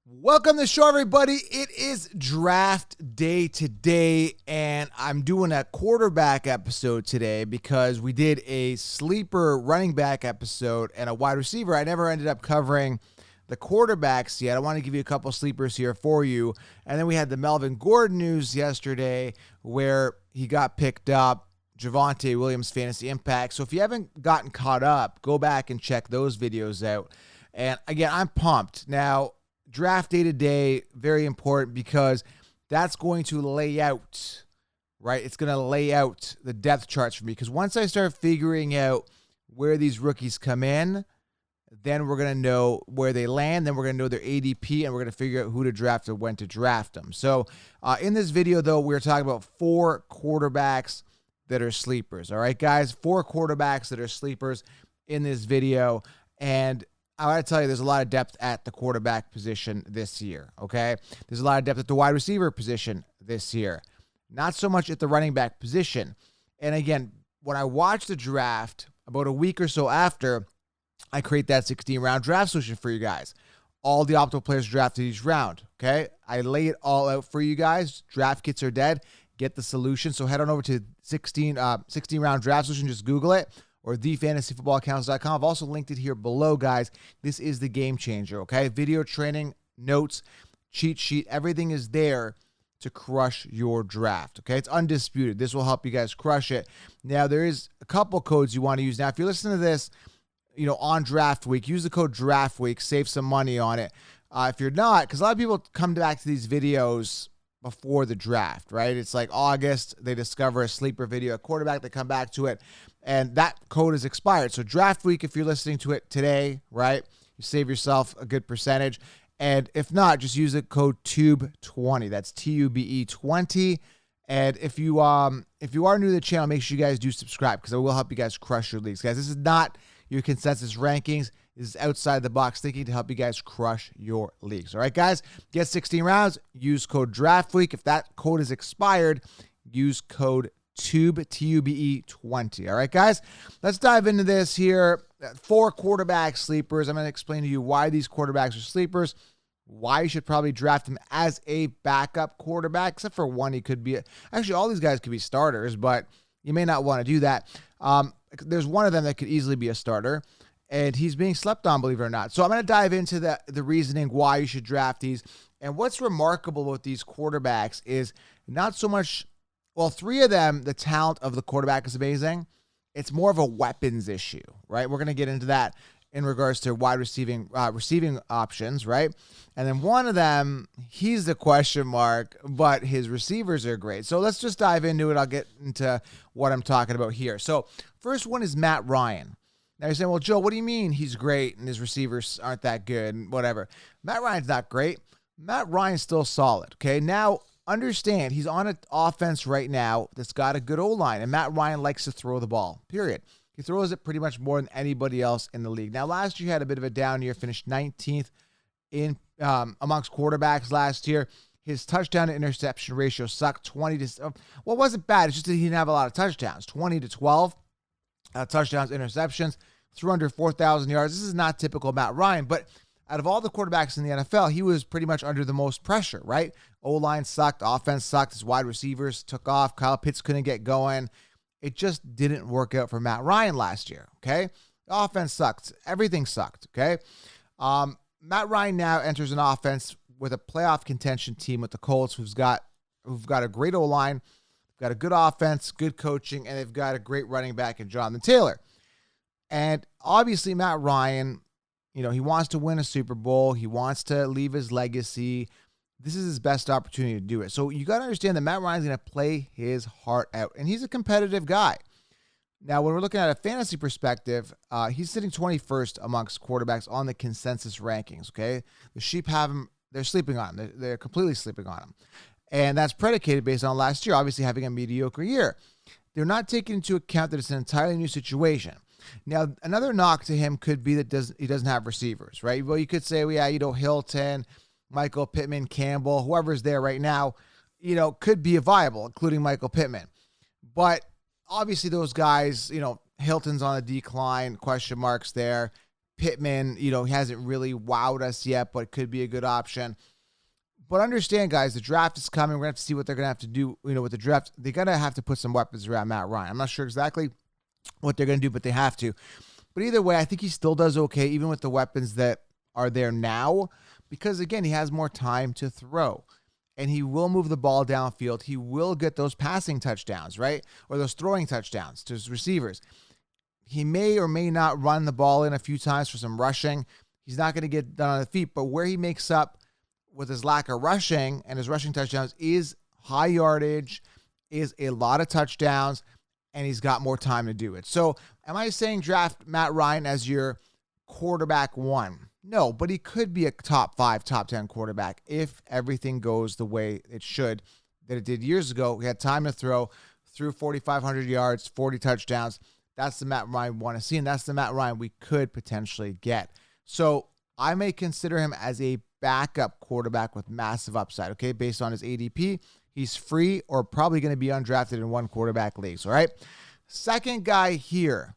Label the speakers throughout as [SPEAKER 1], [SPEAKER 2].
[SPEAKER 1] Welcome to the show, everybody. It is draft day today, and I'm doing a quarterback episode today because we did a sleeper running back episode and a wide receiver. I never ended up covering the quarterbacks yet. I want to give you a couple sleepers here for you. And then we had the Melvin Gordon news yesterday where he got picked up, Javonte Williams Fantasy Impact. So if you haven't gotten caught up, go back and check those videos out. And again, I'm pumped. Now, draft day today, very important because that's going to lay out, right? It's going to lay out the depth charts for me because once I start figuring out where these rookies come in, then we're going to know where they land. Then we're going to know their ADP, and we're going to figure out who to draft or when to draft them. So in this video, though, we're talking about 4 quarterbacks that are sleepers. All right, guys? 4 quarterbacks that are sleepers in this video. And I got to tell you, there's a lot of depth at the quarterback position this year, okay? There's a lot of depth at the wide receiver position this year. Not so much at the running back position. And again, when I watch the draft, about a week or so after, I create that 16-round draft solution for you guys. All the optimal players drafted each round, okay? I lay it all out for you guys. Draft kits are dead. Get the solution. So head on over to 16-round draft solution. Just Google it. Or thefantasyfootballaccounts.com. I've also linked it here below, guys. This is the game changer, okay? Video training, notes, cheat sheet, everything is there to crush your draft, okay? It's undisputed. This will help you guys crush it. Now, there is a couple codes you want to use. Now, if you're listening to this, on draft week, use the code draft week, save some money on it. If you're not, because a lot of people come back to these videos before the draft, right? It's like August, they discover a sleeper video, a quarterback, they come back to it, and that code is expired. So draft week, if you're listening to it today, right, you save yourself a good percentage. And if not, just use the code TUBE20. That's TUBE 20. And if you are new to the channel, make sure you guys do subscribe because it will help you guys crush your leagues. Guys, this is not your consensus rankings. This is outside the box thinking to help you guys crush your leagues. All right, guys, get 16 rounds. Use code DRAFTWEEK. If that code is expired, use code TUBE, TUBE 20. All right, guys, let's dive into this here. 4 quarterback sleepers. I'm going to explain to you why these quarterbacks are sleepers, why you should probably draft him as a backup quarterback, except for one. He could be, actually, all these guys could be starters, but you may not want to do that. There's one of them that could easily be a starter, and he's being slept on, believe it or not. So I'm going to dive into the reasoning why you should draft these. And what's remarkable about these quarterbacks is not so much, well, 3 of them, the talent of the quarterback is amazing. It's more of a weapons issue, right? We're going to get into that in regards to wide receiving options, right? And then one of them, he's the question mark, but his receivers are great. So let's just dive into it. I'll get into what I'm talking about here. So first one is Matt Ryan. Now you're saying, well, Joe, what do you mean he's great and his receivers aren't that good and whatever? Matt Ryan's not great. Matt Ryan's still solid, okay? Now, understand, he's on an offense right now that's got a good O-line, and Matt Ryan likes to throw the ball, period. He throws it pretty much more than anybody else in the league. Now, last year he had a bit of a down year, finished 19th in amongst quarterbacks last year. His touchdown to interception ratio sucked 20 to, well, it wasn't bad. It's just that he didn't have a lot of touchdowns, 20 to 12 touchdowns, interceptions, threw under 4,000 yards. This is not typical Matt Ryan, but out of all the quarterbacks in the NFL, he was pretty much under the most pressure, right? O-line sucked, offense sucked, his wide receivers took off, Kyle Pitts couldn't get going. It just didn't work out for Matt Ryan last year, okay? The offense sucked. Everything sucked, okay? Matt Ryan now enters an offense with a playoff contention team with the Colts who've got a great O-line, got a good offense, good coaching, and they've got a great running back in Jonathan Taylor. And obviously Matt Ryan, he wants to win a Super Bowl. He wants to leave his legacy. This is his best opportunity to do it. So you got to understand that Matt Ryan's going to play his heart out, and he's a competitive guy. Now, when we're looking at a fantasy perspective, he's sitting 21st amongst quarterbacks on the consensus rankings, okay? The sheep have him. They're sleeping on him. They're completely sleeping on him. And that's predicated based on last year, obviously having a mediocre year. They're not taking into account that it's an entirely new situation. Now, another knock to him could be that he doesn't have receivers, right? Well, you could say, well, yeah, Hilton, Michael Pittman, Campbell, whoever's there right now, could be viable, including Michael Pittman. But obviously those guys, Hilton's on a decline, question marks there. Pittman, he hasn't really wowed us yet, but could be a good option. But understand, guys, the draft is coming. We're going to have to see what they're going to have to do, with the draft. They're going to have to put some weapons around Matt Ryan. I'm not sure exactly what they're going to do, but they have to. But either way, I think he still does okay, even with the weapons that are there now, because, again, he has more time to throw. And he will move the ball downfield. He will get those passing touchdowns, right? Or those throwing touchdowns to his receivers. He may or may not run the ball in a few times for some rushing. He's not going to get done on the feet, but where he makes up with his lack of rushing and his rushing touchdowns is high yardage, is a lot of touchdowns, and he's got more time to do it. So am I saying draft Matt Ryan as your quarterback one? No, but he could be a top 5, top 10 quarterback if everything goes the way it should, that it did years ago. He had time to throw, threw 4,500 yards, 40 touchdowns. That's the Matt Ryan we want to see, and that's the Matt Ryan we could potentially get. So I may consider him as a backup quarterback with massive upside, okay, based on his ADP. He's free or probably going to be undrafted in one quarterback leagues, all right? Second guy here.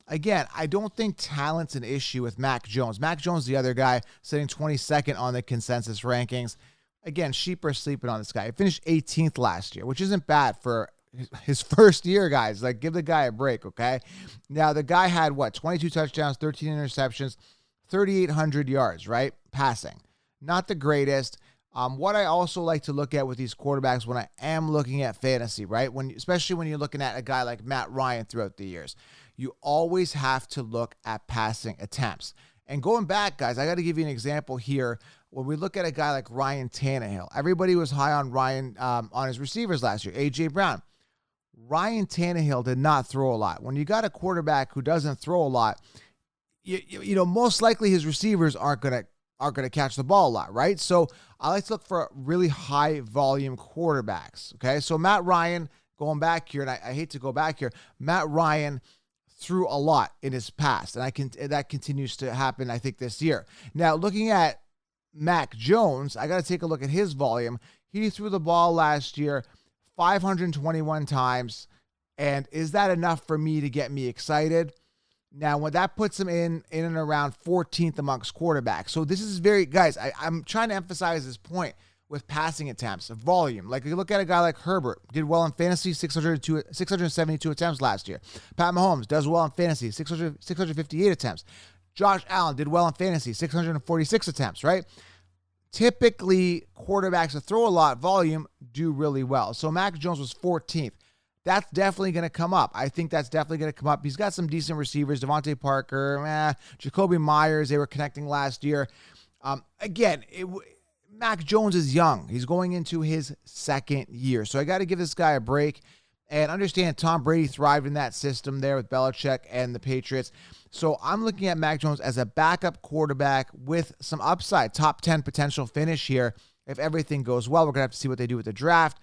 [SPEAKER 1] Again, I don't think talent's an issue with Mac Jones. Mac Jones, the other guy, sitting 22nd on the consensus rankings. Again, sheep are sleeping on this guy. He finished 18th last year, which isn't bad for his first year, guys. Like, give the guy a break, okay? Now, the guy had, 22 touchdowns, 13 interceptions, 3,800 yards, right? Passing. Not the greatest. What I also like to look at with these quarterbacks when I am looking at fantasy, right? Especially when you're looking at a guy like Matt Ryan throughout the years, you always have to look at passing attempts. And going back, guys, I got to give you an example here. When we look at a guy like Ryan Tannehill, everybody was high on Ryan on his receivers last year, A.J. Brown. Ryan Tannehill did not throw a lot. When you got a quarterback who doesn't throw a lot, most likely his receivers aren't going to catch the ball a lot, right? So I like to look for really high volume quarterbacks, okay? So Matt Ryan, going back here, and I hate to go back here, Matt Ryan threw a lot in his past, and that continues to happen, I think, this year. Now, looking at Mac Jones, I got to take a look at his volume. He threw the ball last year 521 times, and is that enough for me to get me excited? Now, when that puts him in and around 14th amongst quarterbacks. So this is guys, I'm trying to emphasize this point with passing attempts, volume. Like, you look at a guy like Herbert, did well in fantasy, 672 attempts last year. Pat Mahomes does well in fantasy, 658 attempts. Josh Allen did well in fantasy, 646 attempts, right? Typically, quarterbacks that throw a lot, volume, do really well. So Mac Jones was 14th. That's definitely going to come up. I think that's definitely going to come up. He's got some decent receivers. Devontae Parker, Jacoby Myers, they were connecting last year. Mac Jones is young. He's going into his second year. So I got to give this guy a break and understand Tom Brady thrived in that system there with Belichick and the Patriots. So I'm looking at Mac Jones as a backup quarterback with some upside, top 10 potential finish here. If everything goes well, we're going to have to see what they do with the draft.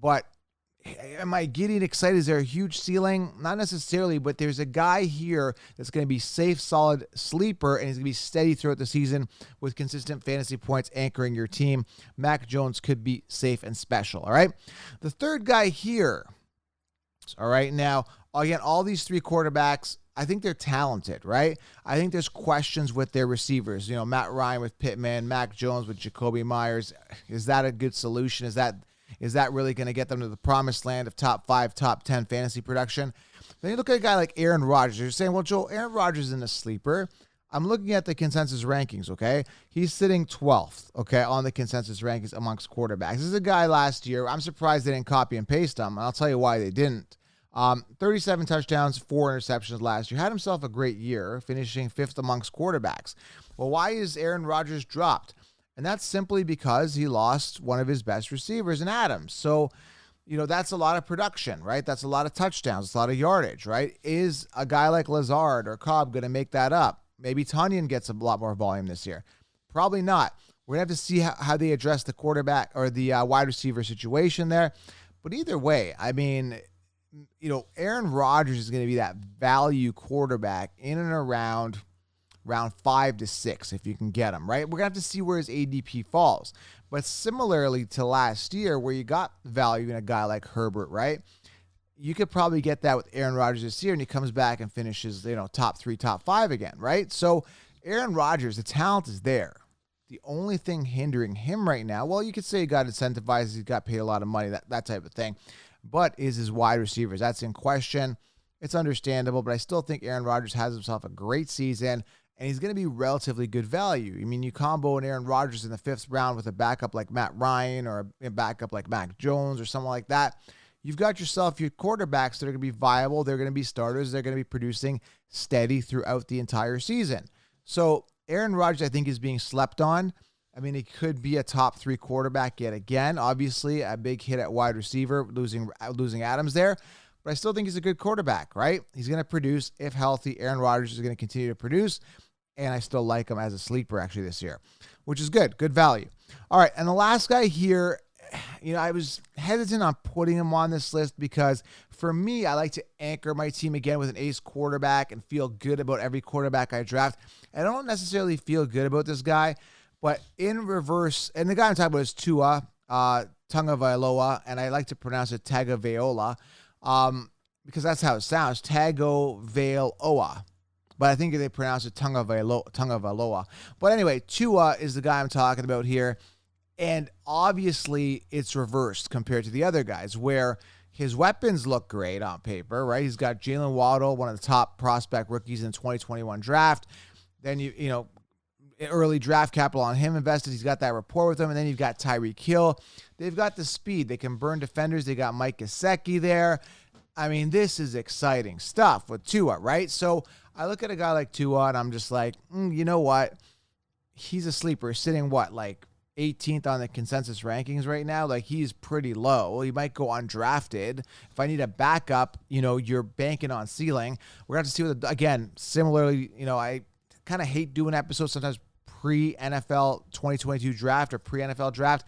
[SPEAKER 1] But am I getting excited? Is there a huge ceiling? Not necessarily, but there's a guy here that's going to be safe, solid sleeper, and he's going to be steady throughout the season with consistent fantasy points anchoring your team. Mac Jones could be safe and special, all right? The third guy here, all right, now, again, all these three quarterbacks, I think they're talented, right? I think there's questions with their receivers. Matt Ryan with Pittman, Mac Jones with Jacoby Myers. Is that a good solution? Is that really going to get them to the promised land of top 5, top 10 fantasy production? Then you look at a guy like Aaron Rodgers. You're saying, well, Joel, Aaron Rodgers isn't a sleeper. I'm looking at the consensus rankings, okay? He's sitting 12th, okay, on the consensus rankings amongst quarterbacks. This is a guy last year. I'm surprised they didn't copy and paste him, and I'll tell you why they didn't. 37 touchdowns, 4 interceptions last year. Had himself a great year, finishing 5th amongst quarterbacks. Well, why is Aaron Rodgers dropped? And that's simply because he lost one of his best receivers in Adams. So, that's a lot of production, right? That's a lot of touchdowns. It's a lot of yardage, right? Is a guy like Lazard or Cobb going to make that up? Maybe Tonyan gets a lot more volume this year. Probably not. We're going to have to see how they address the quarterback or the wide receiver situation there. But either way, I mean, Aaron Rodgers is going to be that value quarterback in and around 5 to 6 if you can get him, right? We're going to have to see where his ADP falls. But similarly to last year where you got value in a guy like Herbert, right? you could probably get that with Aaron Rodgers this year, and he comes back and finishes, top 3, top 5 again, right? So Aaron Rodgers, the talent is there. The only thing hindering him right now, well, you could say he got incentivized, he got paid a lot of money, that type of thing, but is his wide receivers. That's in question. It's understandable, but I still think Aaron Rodgers has himself a great season, and he's going to be relatively good value. I mean, you combo an Aaron Rodgers in the 5th round with a backup like Matt Ryan or a backup like Mac Jones or something like that. You've got yourself your quarterbacks that are going to be viable. They're going to be starters. They're going to be producing steady throughout the entire season. So Aaron Rodgers, I think, is being slept on. I mean, he could be a top 3 quarterback yet again. Obviously, a big hit at wide receiver, losing Adams there. But I still think he's a good quarterback, right? He's going to produce if healthy. Aaron Rodgers is going to continue to produce. And I still like him as a sleeper actually this year, which is good. Good value. All right, and the last guy here, I was hesitant on putting him on this list because for me, I like to anchor my team again with an ace quarterback and feel good about every quarterback I draft. I don't necessarily feel good about this guy, but in reverse, and the guy I'm talking about is Tua Tagovailoa, and I like to pronounce it Tagovailoa because that's how it sounds, Tagovailoa. But I think they pronounce it Tagovailoa. But anyway, Tua is the guy I'm talking about here. And obviously, it's reversed compared to the other guys, where his weapons look great on paper, right? He's got Jalen Waddle, one of the top prospect rookies in the 2021 draft. Then, early draft capital on him invested. He's got that rapport with him. And then you've got Tyreek Hill. They've got the speed. They can burn defenders. They got Mike Gesicki there. I mean, this is exciting stuff with Tua, right? So I look at a guy like Tua, and I'm just like, you know what? He's a sleeper, sitting like 18th on the consensus rankings right now. Like, he's pretty low. He might go undrafted. If I need a backup, you're banking on ceiling. We're going to have to see what, again, similarly, I kind of hate doing episodes sometimes pre-NFL 2022 draft or pre-NFL draft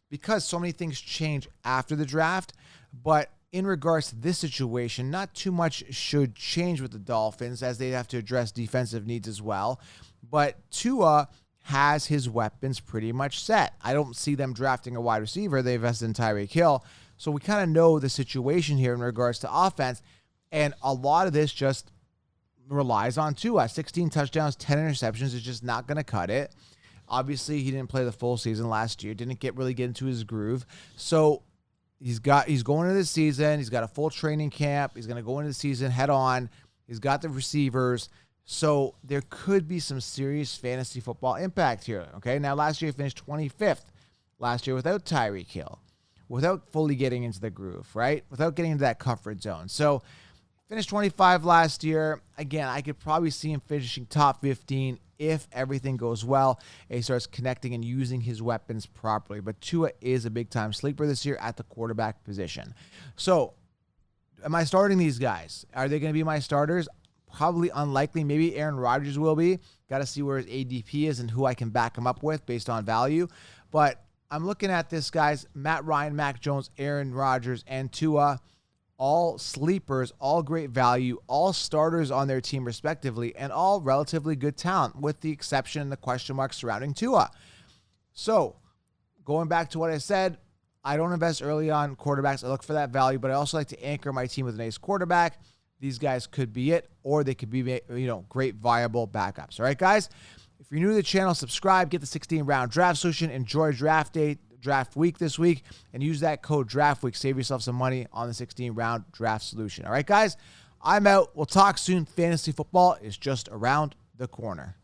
[SPEAKER 1] because so many things change after the draft. But in regards to this situation, not too much should change with the Dolphins as they have to address defensive needs as well. But Tua has his weapons pretty much set. I don't see them drafting a wide receiver. They invested in Tyreek Hill. So we kind of know the situation here in regards to offense. And a lot of this just relies on Tua. 16 touchdowns, 10 interceptions is just not going to cut it. Obviously, he didn't play the full season last year. Didn't really get into his groove. So he's going into the season. He's got a full training camp. He's going to go into the season head on. He's got the receivers. So there could be some serious fantasy football impact here. Okay. Now, last year he finished 25th last year without Tyreek Hill, without fully getting into the groove, right? Without getting into that comfort zone. So finished 25 last year. Again, I could probably see him finishing top 15 if everything goes well and he starts connecting and using his weapons properly. But Tua is a big-time sleeper this year at the quarterback position. So am I starting these guys? Are they going to be my starters? Probably unlikely. Maybe Aaron Rodgers will be. Got to see where his ADP is and who I can back him up with based on value. But I'm looking at this, guys. Matt Ryan, Mac Jones, Aaron Rodgers, and Tua. All sleepers, all great value, all starters on their team respectively, and all relatively good talent with the exception and the question marks surrounding Tua. So going back to what I said, I don't invest early on quarterbacks. I look for that value, but I also like to anchor my team with an ace quarterback. These guys could be it, or they could be, great viable backups. All right, guys, if you're new to the channel, subscribe, get the 16-round draft solution, enjoy draft week this week, and use that code DRAFTWEEK. Save yourself some money on the 16-round draft solution. All right, guys, I'm out. We'll talk soon. Fantasy football is just around the corner.